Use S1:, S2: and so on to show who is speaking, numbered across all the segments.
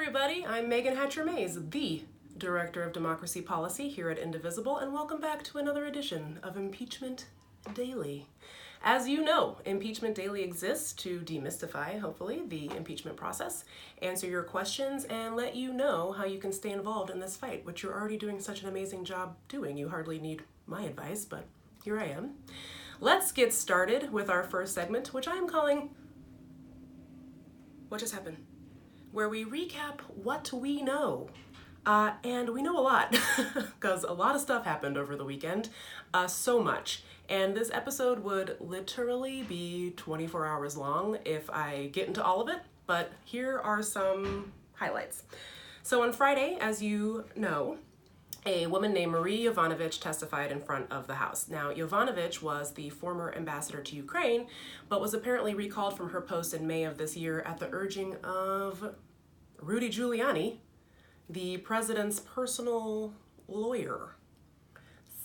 S1: everybody, I'm Megan Hatcher-Mays, the Director of Democracy Policy here at Indivisible, and welcome back to another edition of Impeachment Daily. As you know, Impeachment Daily exists to demystify, hopefully, the impeachment process, answer your questions, and let you know how you can stay involved in this fight, which you're already doing such an amazing job doing. You hardly need my advice, but here I am. Let's get started with our first segment, which I am calling What Just Happened? Where we recap what we know. And we know a lot, because a lot of stuff happened over the weekend, so much. And this episode would literally be 24 hours long if I get into all of it, but here are some highlights. So on Friday, as you know, a woman named Marie Yovanovitch testified in front of the House. Now, Yovanovitch was the former ambassador to Ukraine, but was apparently recalled from her post in May of this year at the urging of Rudy Giuliani, the president's personal lawyer.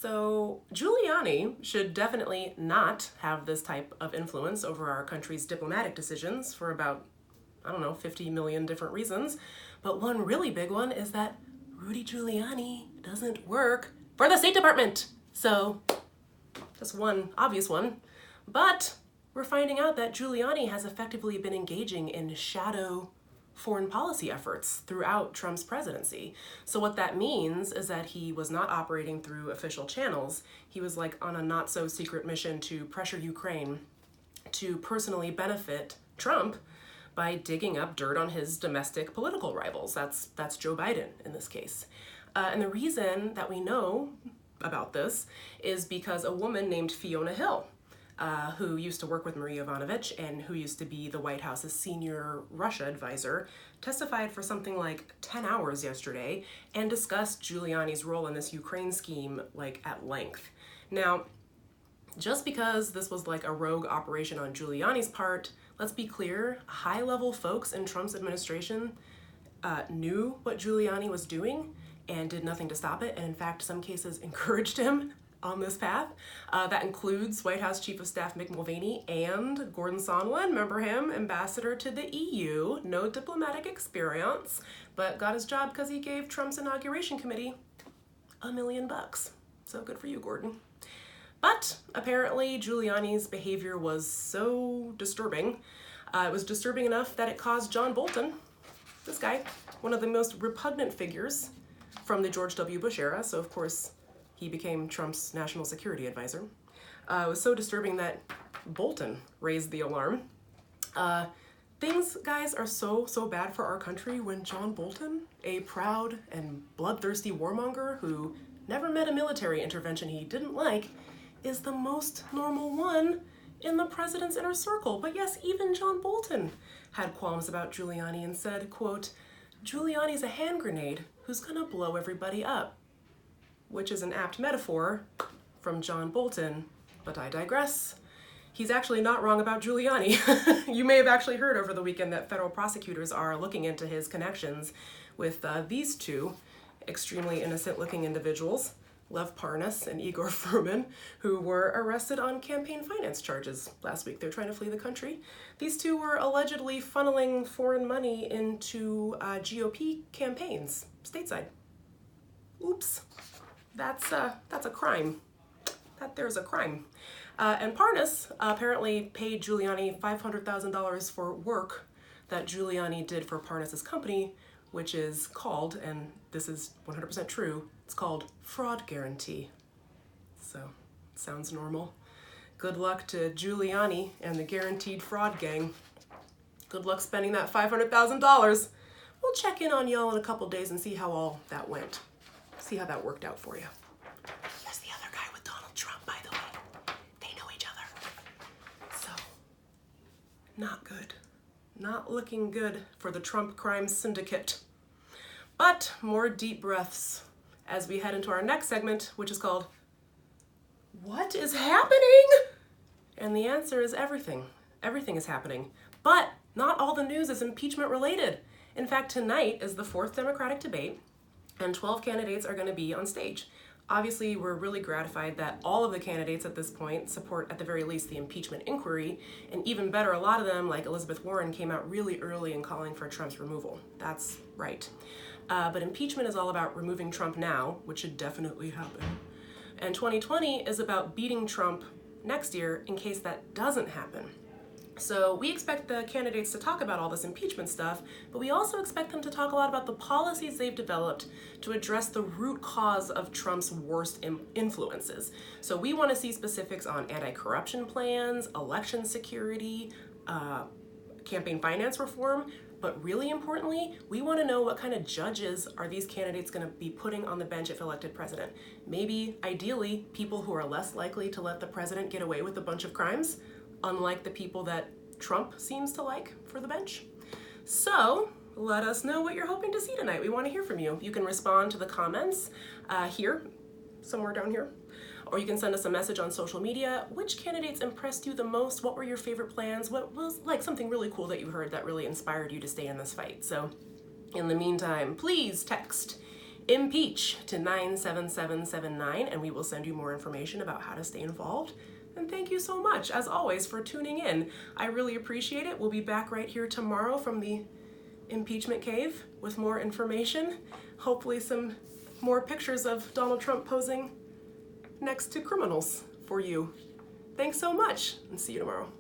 S1: So Giuliani should definitely not have this type of influence over our country's diplomatic decisions for about, 50 million different reasons. But one really big one is that Rudy Giuliani doesn't work for the State Department. So that's one obvious one. But we're finding out that Giuliani has effectively been engaging in shadow foreign policy efforts throughout Trump's presidency. So what that means is that he was not operating through official channels. He was like on a not so secret mission to pressure Ukraine to personally benefit Trump by digging up dirt on his domestic political rivals. That's Joe Biden in this case. And the reason that we know about this is because a woman named Fiona Hill, who used to work with Marie Yovanovitch and who used to be the White House's senior Russia advisor, testified for something like 10 hours yesterday and discussed Giuliani's role in this Ukraine scheme at length. Now, just because this was like a rogue operation on Giuliani's part, let's be clear, high-level folks in Trump's administration knew what Giuliani was doing and did nothing to stop it, and in fact, some cases encouraged him on this path. That includes White House Chief of Staff Mick Mulvaney and Gordon Sondland, remember him, ambassador to the EU, no diplomatic experience, but got his job because he gave Trump's inauguration committee $1 million. So good for you, Gordon. But apparently Giuliani's behavior was so disturbing. It was disturbing enough that it caused John Bolton, this guy, one of the most repugnant figures from the George W. Bush era, so of course he became Trump's national security advisor. It was so disturbing that Bolton raised the alarm. Things, guys, are so bad for our country when John Bolton, a proud and bloodthirsty warmonger who never met a military intervention he didn't like, is the most normal one in the president's inner circle. But yes, even John Bolton had qualms about Giuliani and said, quote, "Giuliani's a hand grenade who's gonna blow everybody up," which is an apt metaphor from John Bolton, but I digress. He's actually not wrong about Giuliani. You may have actually heard over the weekend that federal prosecutors are looking into his connections with these two extremely innocent-looking individuals, Lev Parnas and Igor Fruman, who were arrested on campaign finance charges last week. They're trying to flee the country. These two were allegedly funneling foreign money into GOP campaigns stateside. Oops. That's a crime. There's a crime. And Parnas apparently paid Giuliani $500,000 for work that Giuliani did for Parnas's company, which is called, and this is 100% true, it's called fraud guarantee. So, sounds normal. Good luck to Giuliani and the guaranteed fraud gang. Good luck spending that $500,000. We'll check in on y'all in a couple days and see how all that went. See how that worked out for you. There's the other guy with Donald Trump, by the way. They know each other. So, not good. Not looking good for the Trump crime syndicate. But more deep breaths as we head into our next segment, which is called, What is Happening? And the answer is everything. Everything is happening. But not all the news is impeachment related. In fact, tonight is the fourth Democratic debate, and 12 candidates are going to be on stage. Obviously, we're really gratified that all of the candidates at this point support, at the very least, the impeachment inquiry, and even better, a lot of them, like Elizabeth Warren, came out really early in calling for Trump's removal. That's right. But impeachment is all about removing Trump now, which should definitely happen. And 2020 is about beating Trump next year in case that doesn't happen. So we expect the candidates to talk about all this impeachment stuff, but we also expect them to talk a lot about the policies they've developed to address the root cause of Trump's worst influences. So we want to see specifics on anti-corruption plans, election security, campaign finance reform, but really importantly, we want to know what kind of judges are these candidates going to be putting on the bench if elected president. Maybe, ideally, people who are less likely to let the president get away with a bunch of crimes, unlike the people that Trump seems to like for the bench. So let us know what you're hoping to see tonight. We want to hear from you. You can respond to the comments here, somewhere down here, or you can send us a message on social media. Which candidates impressed you the most? What were your favorite plans? What was like something really cool that you heard that really inspired you to stay in this fight? So in the meantime, please text IMPEACH to 97779 and we will send you more information about how to stay involved. And thank you so much, as always, for tuning in. I really appreciate it. We'll be back right here tomorrow from the impeachment cave with more information. Hopefully some more pictures of Donald Trump posing next to criminals for you. Thanks so much, and see you tomorrow.